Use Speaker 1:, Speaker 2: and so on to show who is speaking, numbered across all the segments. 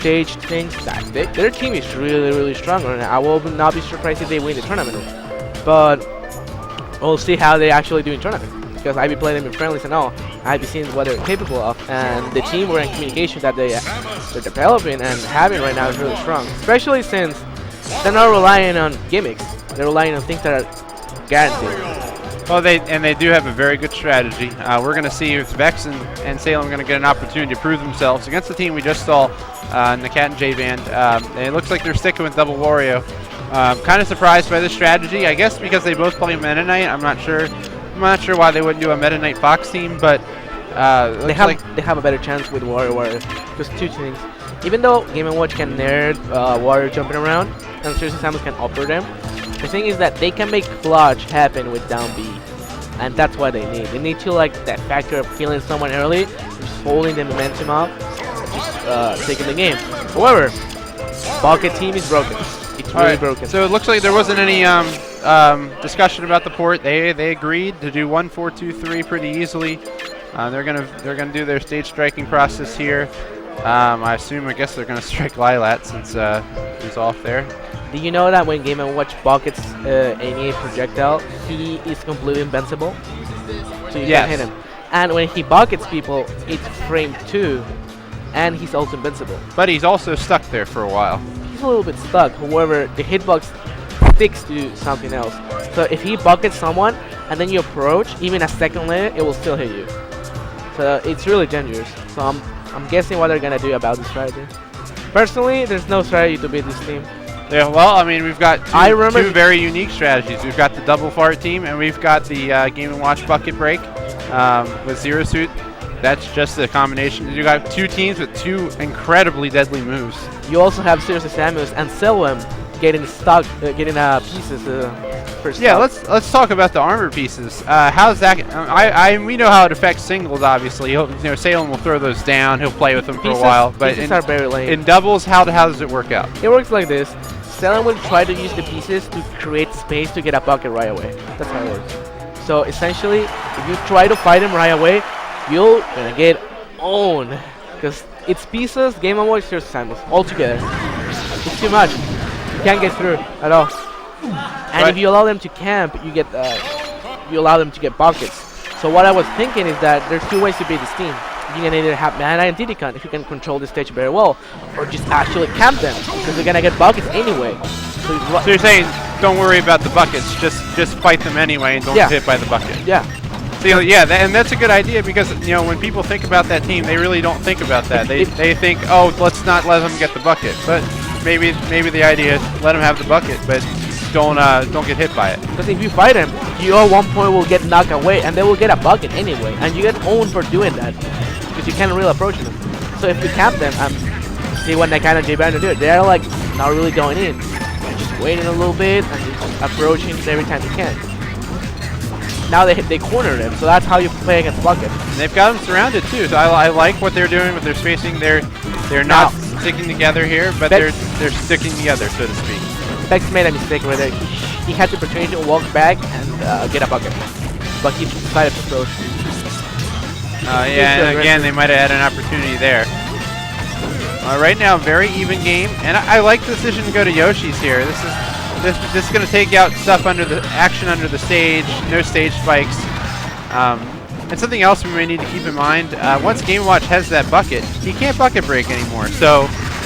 Speaker 1: stage things, their team is really strong, and I will not be surprised if they win the tournament. But we'll see how they actually do in tournament, because I be playing them in friendlies and all. I be seeing what they're capable of, and the teamwork and communication that they're developing and having right now is really strong. Especially since they're not relying on gimmicks; they're relying on things that are guaranteed.
Speaker 2: Well, they do have a very good strategy. We're going to see if Vex and Salem are going to get an opportunity to prove themselves against the team we just saw, NAKAT and Jband. And it looks like they're sticking with double Wario. Kind of surprised by this strategy, I guess because they both play Meta Knight. I'm not sure why they wouldn't do a Meta Knight Fox team, but
Speaker 1: they have a better chance with Wario. Just two things. Even though Game & Watch can nerd Wario jumping around, and seriously Samus can upper them, the thing is that they can make clutch happen with down B, and that's what they need. They need to like that factor of killing someone early, just holding the momentum up, just taking the game. However, Bucket team is broken. It's really broken.
Speaker 2: So it looks like there wasn't any discussion about the port. They agreed to do 1-4-2-3 pretty easily. They're gonna do their stage striking process here. I guess they're gonna strike Lilat since he's off there.
Speaker 1: Do you know that when Game & Watch buckets any projectile, he is completely invincible? So you can't hit him. And when he buckets people, it's frame 2, and he's also invincible.
Speaker 2: But he's also stuck there for a while.
Speaker 1: He's a little bit stuck. However, the hitbox sticks to something else. So if he buckets someone, and then you approach, even a second later, it will still hit you. So it's really dangerous. So I'm guessing what they're gonna do about this strategy. Personally, there's no strategy to beat this team.
Speaker 2: Yeah, well, I mean, we've got two very unique strategies. We've got the double fart team, and we've got the Game & Watch bucket break with Zero Suit. That's just a combination. You got two teams with two incredibly deadly moves.
Speaker 1: You also have Seriously Samus and Salem getting stuck, getting pieces for stuff.
Speaker 2: Yeah, let's talk about the armor pieces. How's that? We know how it affects singles. Obviously, Salem will throw those down. He'll play with them for a while. But
Speaker 1: pieces are very lame.
Speaker 2: In doubles, how does it work out?
Speaker 1: It works like this. Salem will try to use the pieces to create space to get a bucket right away. That's how it works. So essentially, if you try to fight him right away, you're gonna get owned, because it's pieces, Game & Watch, Seriously Samus all together. It's too much. You can't get through at all. And if you allow them to camp, you allow them to get buckets. So what I was thinking is that there's two ways to beat this team. You can either have Mana and Diddy Kong if you can control the stage very well, or just actually camp them, because they're gonna get buckets anyway.
Speaker 2: So you're saying don't worry about the buckets, just fight them anyway and don't get hit by the bucket.
Speaker 1: Yeah.
Speaker 2: So, and that's a good idea, because when people think about that team, they really don't think about that. They think, oh, let's not let them get the bucket. But maybe the idea is let them have the bucket, but don't get hit by it.
Speaker 1: Because if you fight them, you at one point will get knocked away, and they will get a bucket anyway, and you get owned for doing that, because you can't really approach them. So if you camp them, see what NAKAT and Jbandrew do. They're like not really going in, they're just waiting a little bit and just approaching every time you can. Now they corner them, so that's how you play against bucket.
Speaker 2: And they've got them surrounded too. So I like what they're doing with their spacing. They're not sticking together here, but they're sticking together, so to speak.
Speaker 1: Vex made a mistake right there. He had the opportunity to walk back and get a bucket, but he decided to approach.
Speaker 2: And again, they might have had an opportunity there. Right now, very even game, and I like the decision to go to Yoshi's here. This is going to take out stuff under the stage, no stage spikes. And something else we may need to keep in mind, once Game & Watch has that bucket, he can't bucket break anymore. So,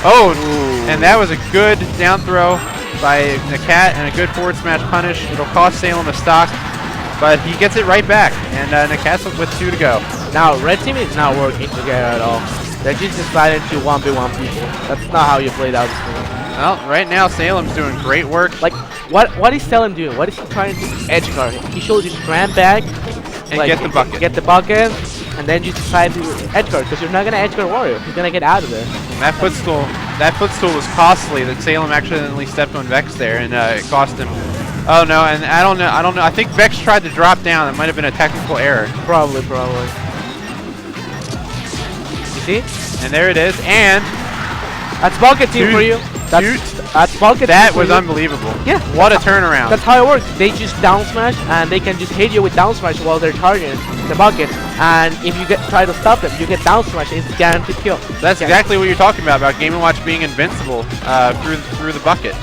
Speaker 2: and that was a good down throw by NAKAT and a good forward smash punish. It'll cost Salem a stock, but he gets it right back, and NAKAT's with 2 to go.
Speaker 1: Now, red team is not working together at all. They just decided to 1v1 people. That's not how you play out this game.
Speaker 2: Well, right now Salem's doing great work.
Speaker 1: Like, what is Salem doing? What is he trying to do? Edge guard. He should just ram back
Speaker 2: and get the bucket.
Speaker 1: Get the bucket, and then you decide to edge guard, because you're not gonna edge guard Wario. He's gonna get out of there.
Speaker 2: That footstool was costly. That Salem accidentally stepped on Vex there, and it cost him. Oh no, and I don't know. I think Vex tried to drop down. It might have been a technical error.
Speaker 1: Probably. You see?
Speaker 2: And there it is, and
Speaker 1: that's bucket team for you. That's bucket.
Speaker 2: That was unbelievable.
Speaker 1: Yeah.
Speaker 2: What a turnaround.
Speaker 1: That's how it works. They just down smash, and they can just hit you with down smash while they're charging the bucket. And if you try to stop them, you get down smash. It's guaranteed kill.
Speaker 2: That's exactly what you're talking about Game & Watch being invincible through the bucket.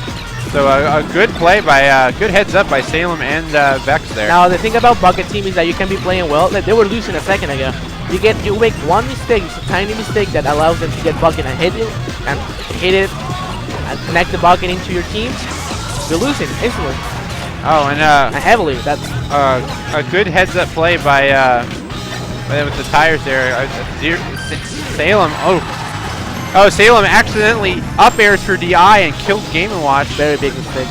Speaker 2: So a good play by, good heads up by Salem and Vex there.
Speaker 1: Now the thing about bucket team is that you can be playing well. Like they were losing a second ago. You make one mistake, it's a tiny mistake that allows them to get bucket and hit it and connect the bucket into your team. You're losing instantly.
Speaker 2: Oh, and
Speaker 1: heavily. That's
Speaker 2: a good heads up play by with the tires there. Salem. Oh, Salem accidentally up airs for DI and killed Game & Watch.
Speaker 1: Very big mistake.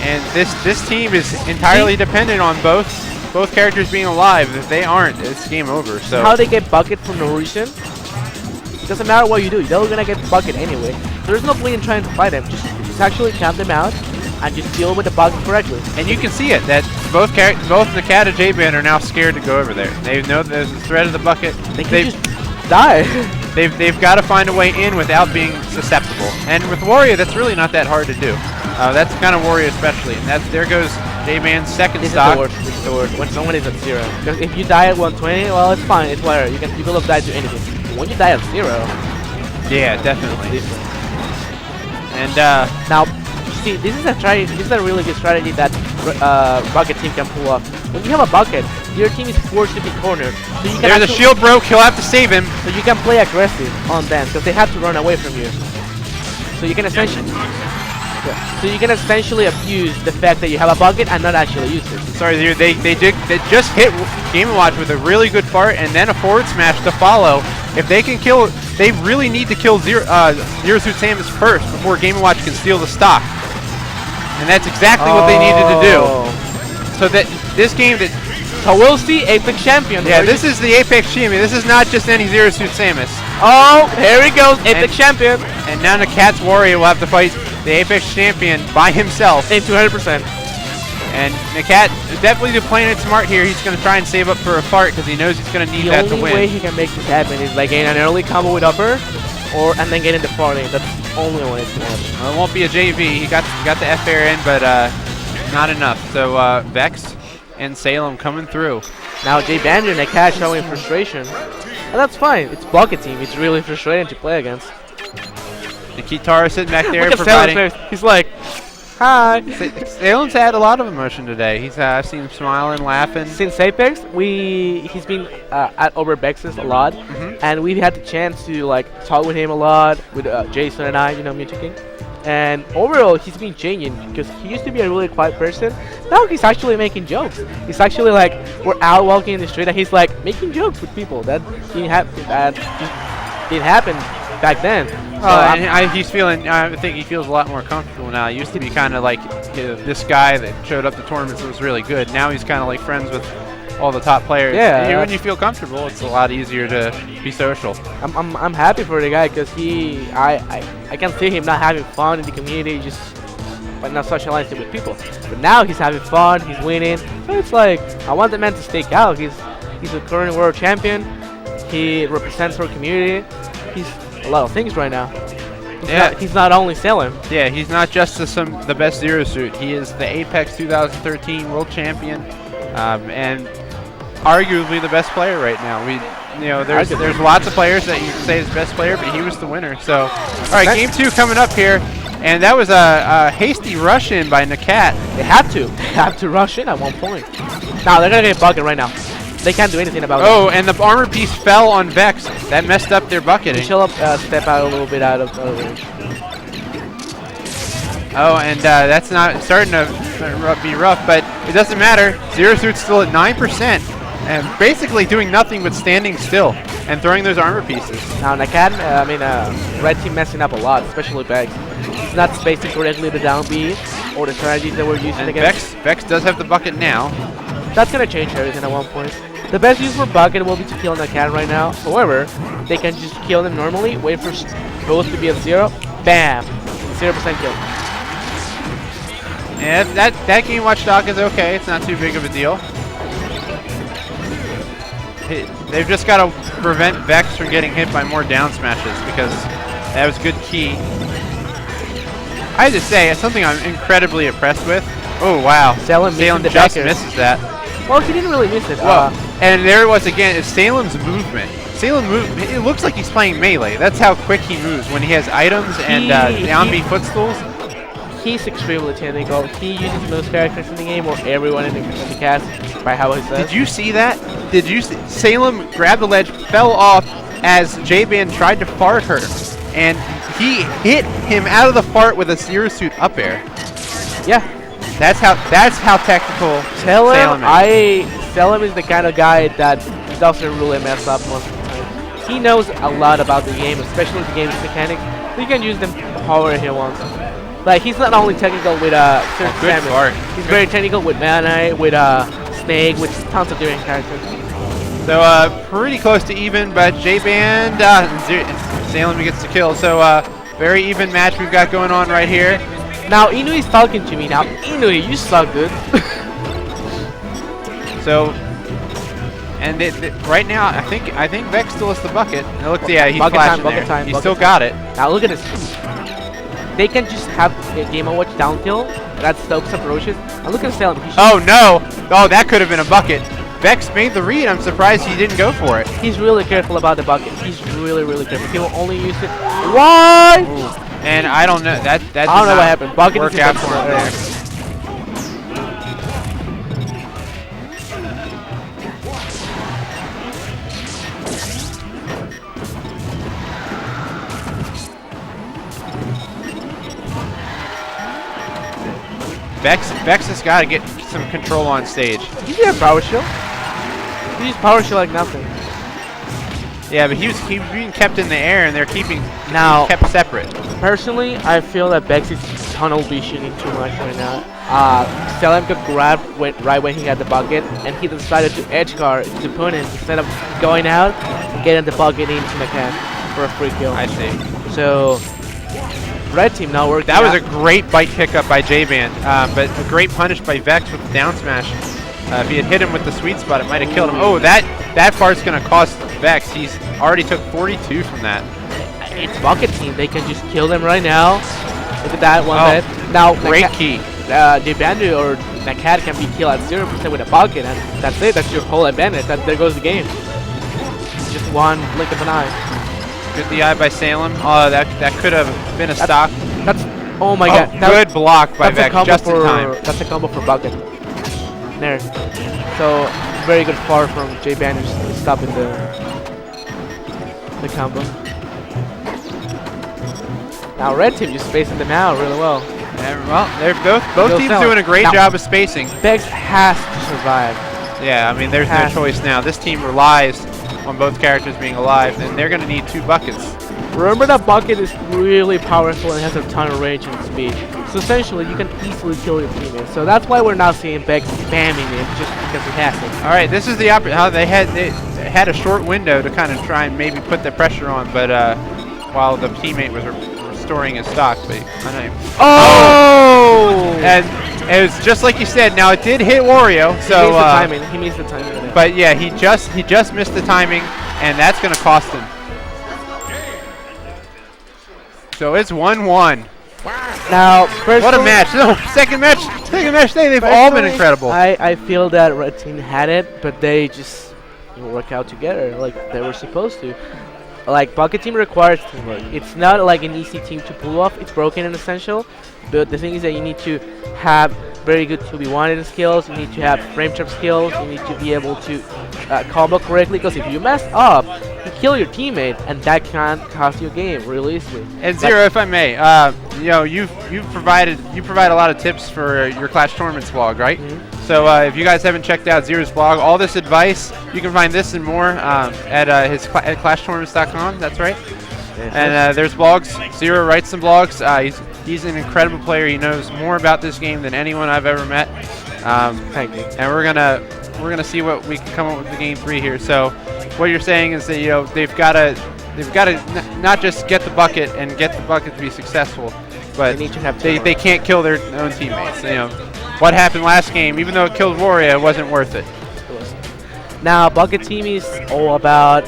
Speaker 2: And this team is entirely dependent on both characters being alive. If they aren't, it's game over. So
Speaker 1: how they get bucket for no reason? It doesn't matter what you do. They're gonna get bucket anyway. So there's no point in trying to fight them. Just actually count them out and just deal with the bucket correctly.
Speaker 2: And you can see it that both NAKAT and Jbandrew are now scared to go over there. They know there's the threat of the bucket.
Speaker 1: They just die.
Speaker 2: They've got to find a way in without being susceptible. And with Wario, that's really not that hard to do. That's kind of Wario especially. And there goes J-Man's second stock.
Speaker 1: This is the worst. When someone is at 0. Because if you die at 120, well, it's fine. It's whatever. You could have died to anything. But when you die at 0,
Speaker 2: yeah, definitely.
Speaker 1: And now, see, this is a really good strategy that bucket team can pull off. When you have a bucket, your team is forced to be cornered. So you can
Speaker 2: the shield broke. He'll have to save him.
Speaker 1: So you can play aggressive on them because they have to run away from you. So you can essentially. So you can essentially abuse the fact that you have a bucket and not actually use it.
Speaker 2: Sorry, they just hit Game & Watch with a really good fart and then a forward smash to follow. If they can kill, they really need to kill Zero Suit Samus first before Game & Watch can steal the stock. And that's exactly what they needed to do. So that this game
Speaker 1: so we'll see Apex Champion.
Speaker 2: Yeah, this is the Apex Champion. This is not just any Zero Suit Samus.
Speaker 1: Oh, here he goes, Apex Champion.
Speaker 2: And now NAKAT's Wario will have to fight the Apex Champion by himself.
Speaker 1: In 200%.
Speaker 2: And NAKAT is definitely playing it smart here. He's going to try and save up for a fart because he knows he's going to need that to win.
Speaker 1: The only way he can make this happen is like getting an early combo with upper, and then getting the farting. That's the only way it's going to happen.
Speaker 2: Well, it won't be a JV. He got the F air in, but not enough. So Vex and Salem coming through.
Speaker 1: Now Jbandrew and NAKAT showing frustration. And that's fine. It's bucket team. It's really frustrating to play against.
Speaker 2: And Kitara sitting back there
Speaker 1: Look
Speaker 2: providing.
Speaker 1: at Salem's face. He's like, hi.
Speaker 2: Salem's had a lot of emotion today. I've seen him smiling, laughing.
Speaker 1: Since Apex, he's been at over Vex's a lot, and we've had the chance to like talk with him a lot with Jason and I, Mewtwo King. And overall, he's been changing because he used to be a really quiet person. Now he's actually making jokes. He's actually like, we're out walking in the street and he's like making jokes with people. That didn't happen back then.
Speaker 2: He's feeling. I think he feels a lot more comfortable now. He used to be kind of like this guy that showed up to tournaments that was really good. Now he's kind of like friends with all the top players.
Speaker 1: Yeah.
Speaker 2: When you feel comfortable, it's a lot easier to be social.
Speaker 1: I'm happy for the guy because I can see him not having fun in the community, just but not socializing with people. But now he's having fun. He's winning. So it's like I want the man to stick out. He's a current world champion. He represents our community. He's a lot of things right now. He's not only Salem.
Speaker 2: Yeah, he's not just the best Zero Suit. He is the Apex 2013 world champion, and arguably the best player right now. There's lots of players that you can say is the best player, but he was the winner. So, all right, game 2 coming up here, and that was a hasty rush in by NAKAT.
Speaker 1: They have to rush in at one point. Now they're gonna get bucket right now. They can't do anything about it.
Speaker 2: Oh, and the armor piece fell on Vex. That messed up their bucketing.
Speaker 1: Chill step out a little bit out of range.
Speaker 2: Oh, and that's not starting to be rough, but it doesn't matter. Zero Suit's still at 9%, and basically doing nothing but standing still and throwing those armor pieces.
Speaker 1: Now NAKAT, red team messing up a lot, especially Vex. He's not spacing correctly the down B or the strategies that we're using against.
Speaker 2: Vex does have the bucket now.
Speaker 1: That's gonna change everything at one point. The best use for bucket will be to kill NAKAT right now. However, they can just kill them normally, wait for both to be at 0, bam, 0% kill.
Speaker 2: Yeah, that Game Watch stock is okay. It's not too big of a deal. They've just got to prevent Vex from getting hit by more down smashes because that was good key. I have to say, it's something I'm incredibly impressed with. Oh, wow.
Speaker 1: Salem missing the
Speaker 2: just
Speaker 1: backers.
Speaker 2: misses that.
Speaker 1: Well, he didn't really miss it.
Speaker 2: Well, and there it was again, is Salem's movement. It looks like he's playing melee. That's how quick he moves when he has items and down B footstools.
Speaker 1: He's extremely technical. He uses most characters in the game, or everyone in the cast, by how he says.
Speaker 2: Did you see that? Did you see? Salem grabbed the ledge, fell off as Jband tried to fart her, and he hit him out of the fart with a Zero Suit up air.
Speaker 1: Yeah.
Speaker 2: That's how technical Salem is.
Speaker 1: Salem is the kind of guy that doesn't really mess up most of the time. He knows a lot about the game, especially the game's mechanics. He can use them however he wants. Like, he's not only technical with certain
Speaker 2: good fart.
Speaker 1: He's very technical with Mana, with Snake, with tons of different characters.
Speaker 2: So pretty close to even, but Jband, Salem gets the kill. So very even match we've got going on right here.
Speaker 1: Now Inui's talking to me. Now Inui, you suck, dude.
Speaker 2: So, and right now, I think Vex still has the bucket. And look, yeah, he's flashing there. He still got it.
Speaker 1: Now look at this. They can just have a Game & Watch down kill. That stops approaches. And look at Salem.
Speaker 2: Oh no! Oh, that could have been a bucket. Vex made the read. I'm surprised he didn't go for it.
Speaker 1: He's really careful about the bucket. He's really careful. He will only use it. What?
Speaker 2: Ooh. And I don't know that. I
Speaker 1: don't know what happened. Bucket
Speaker 2: work
Speaker 1: is
Speaker 2: out for him there. Vex has got to get some control on stage.
Speaker 1: He's got power shield. He used power shield like nothing.
Speaker 2: Yeah, but he was being kept in the air, and they're kept separate.
Speaker 1: Personally, I feel that Vex is tunnel visioning too much right now. Salem got grabbed right when he had the bucket, and he decided to edge guard his opponent instead of going out and getting the bucket into NAKAT for a free kill.
Speaker 2: I see.
Speaker 1: So, red team now working.
Speaker 2: That was a great bite pickup by Jband, but a great punish by Vex with the down smash. If he had hit him with the sweet spot, it might have killed him. Oh, that part's going to cost Vex. He's already took 42 from that.
Speaker 1: It's bucket team. They can just kill them right now. Look at that one hit. Now,
Speaker 2: great key.
Speaker 1: Jbandrew or NAKAT can be killed at 0% with a bucket, and that's it. That's your whole advantage. There goes the game. Just one blink of an eye.
Speaker 2: Good DI by Salem. Oh, that could have been a stock.
Speaker 1: Oh my god.
Speaker 2: Good block by Vex, just in time.
Speaker 1: That's a combo for bucket. There. So, very good far from Jbandrew stopping the combo. Now red team just spacing them out really well.
Speaker 2: And, well, they're both teams doing a great job of spacing.
Speaker 1: Vex has to survive.
Speaker 2: Yeah, I mean, there's no choice now. This team relies on both characters being alive, and they're going to need 2 buckets.
Speaker 1: Remember that bucket is really powerful and has a ton of range and speed. So essentially, you can easily kill your teammates. So that's why we're not seeing Vex spamming it just because he has it.
Speaker 2: All right, this is the how they had a short window to kind of try and maybe put the pressure on, but while the teammate was restoring his stock, but and it was just like you said. Now it did hit Wario, so
Speaker 1: he missed the timing. He missed the timing.
Speaker 2: But yeah, he just missed the timing, and that's going to cost him. So it's 1-1.
Speaker 1: Now,
Speaker 2: what a match! No, second match. They've all been incredible.
Speaker 1: I feel that red team had it, but they just didn't work out together like they were supposed to. Like, bucket team requires teamwork. It's not like an easy team to pull off. It's broken and essential. But the thing is that you need to have very good 2v1 skills. You need to have frame trap skills. You need to be able to combo correctly. Because if you mess up, you kill your teammate, and that can cost you a game really easily.
Speaker 2: And Zero, if I may, you know, you provide a lot of tips for your Clash Tournaments blog, right? Mm-hmm. So if you guys haven't checked out Zero's blog, all this advice, you can find this and more at at ClashTournaments.com. That's right. Yes, and there's blogs. Zero writes some blogs. He's an incredible player. He knows more about this game than anyone I've ever met.
Speaker 1: Thank you.
Speaker 2: And we're gonna see what we can come up with the game 3 here. So what you're saying is that they've got to not just get the bucket and get the bucket to be successful, but they can't kill their own teammates. What happened last game, even though it killed Wario, it wasn't worth it.
Speaker 1: Now, bucket team is all about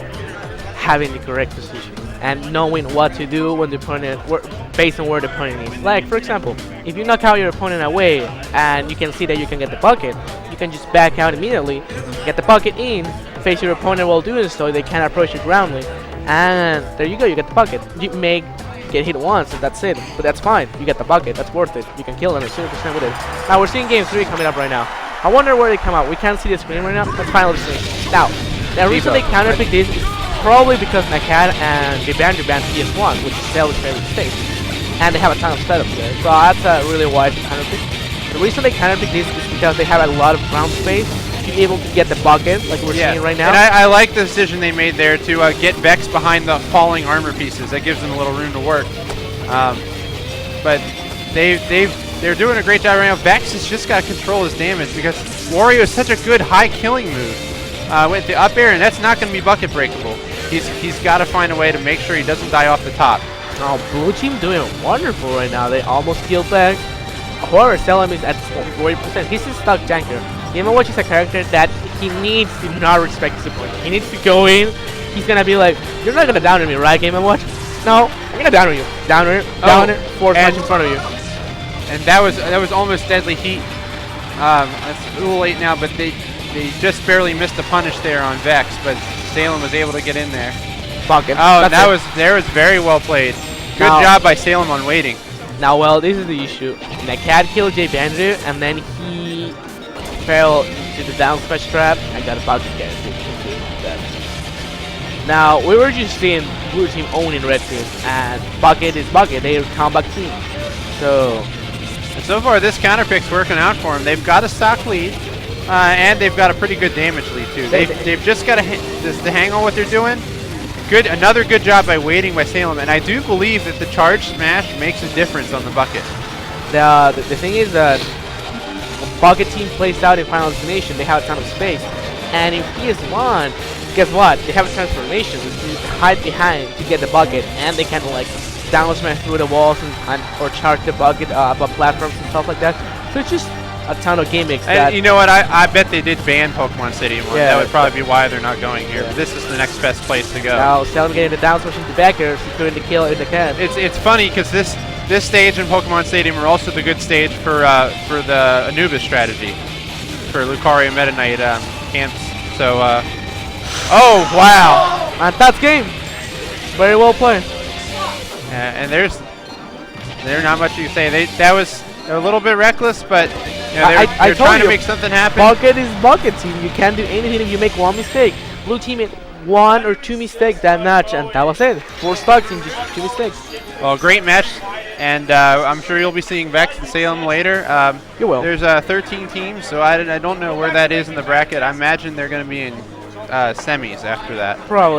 Speaker 1: having the correct position. and knowing what to do when the opponent, based on where the opponent is. Like, for example, if you knock out your opponent away and you can see that you can get the bucket, you can just back out immediately, get the bucket in, face your opponent while doing so they can't approach you groundly, and there you go, you get the bucket. You may get hit once and that's it, but that's fine. You get the bucket, that's worth it. You can kill them as soon as you with it. Now we're seeing game 3 coming up right now. I wonder where they come out. We can't see the screen right now. Let's finally see. Now, the reason they counterpick this is probably because NAKAT and Jbandrew ban PS1, which is Salem's favorite state, and they have a ton of setups there. So that's a really wise counterpick. The reason they counterpick this is because they have a lot of ground space to be able to get the bucket, like we're seeing right now.
Speaker 2: And I like the decision they made there to get Vex behind the falling armor pieces. That gives them a little room to work. But they're doing a great job right now. Vex has just got to control his damage because Wario is such a good high killing move with the up air, and that's not going to be bucket breakable. He's got to find a way to make sure he doesn't die off the top.
Speaker 1: Oh, blue team doing wonderful right now. They almost killed back. However, Salem is at 40%. He's a stuck janker. Game & Watch is a character that he needs to not respect his opponent. He needs to go in. He's gonna be like, "You're not gonna downer me, right, Game & Watch? No, I'm gonna downer you. Downer, downer, force punch in front of you."
Speaker 2: And that was almost deadly heat. It's a little late now, but they just barely missed the punish there on Vex, but Salem was able to get in there.
Speaker 1: Bucket.
Speaker 2: Oh, that was very well played. Good job by Salem on waiting.
Speaker 1: Now, well, this is the issue. NAKAT killed Jbandrew, and then he fell into the down smash trap and got a bucket guarantee. Now, we were just seeing blue team owning red team, and bucket is bucket. They're a combat team.
Speaker 2: So far, this counter pick's working out for them. They've got a stock lead, and they've got a pretty good damage lead too. They've just got to hang on what they're doing. Another good job by waiting by Salem, and I do believe that the charge smash makes a difference on the bucket.
Speaker 1: The thing is that the bucket team plays out in Final Destination. They have a ton of space, and in PS1, guess what? They have a transformation which you hide behind to get the bucket, and they can like down smash through the walls or charge the bucket above platforms and stuff like that. So it's just a ton of gimmicks.
Speaker 2: And you know what? I bet they did ban Pokemon Stadium. Yeah, that would probably be why they're not going here. But this is the next best place to go.
Speaker 1: Now, Salem getting the down smash into back air, securing the kill in the can.
Speaker 2: It's funny because this stage in Pokemon Stadium are also the good stage for the Anubis strategy for Lucario Meta Knight camps. So, oh wow!
Speaker 1: And that's game. Very well played.
Speaker 2: And there's not much you can say. That was a little bit reckless, but you know, they're trying to make something happen.
Speaker 1: Bucket is bucket team. You can't do anything if you make one mistake. Blue team made 1 or 2 mistakes that match, and that was it. 4 stock team, just 2 mistakes.
Speaker 2: Well, great match, and I'm sure you'll be seeing Vex and Salem later.
Speaker 1: You will.
Speaker 2: There's 13 teams, so I don't know where that is in the bracket. I imagine they're going to be in semis after that.
Speaker 1: Probably.